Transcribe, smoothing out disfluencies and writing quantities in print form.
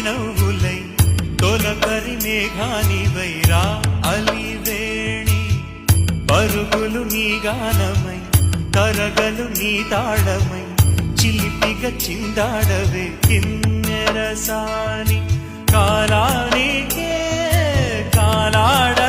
నవ్వులై తొలకరి మేఘానివై రా అలివేణి పరుగులు నీ గానమై తరగలు నీ తాళమై చిలిపిగా చిందాడవే కిన్నెరసాని కాలానికే కాలాడ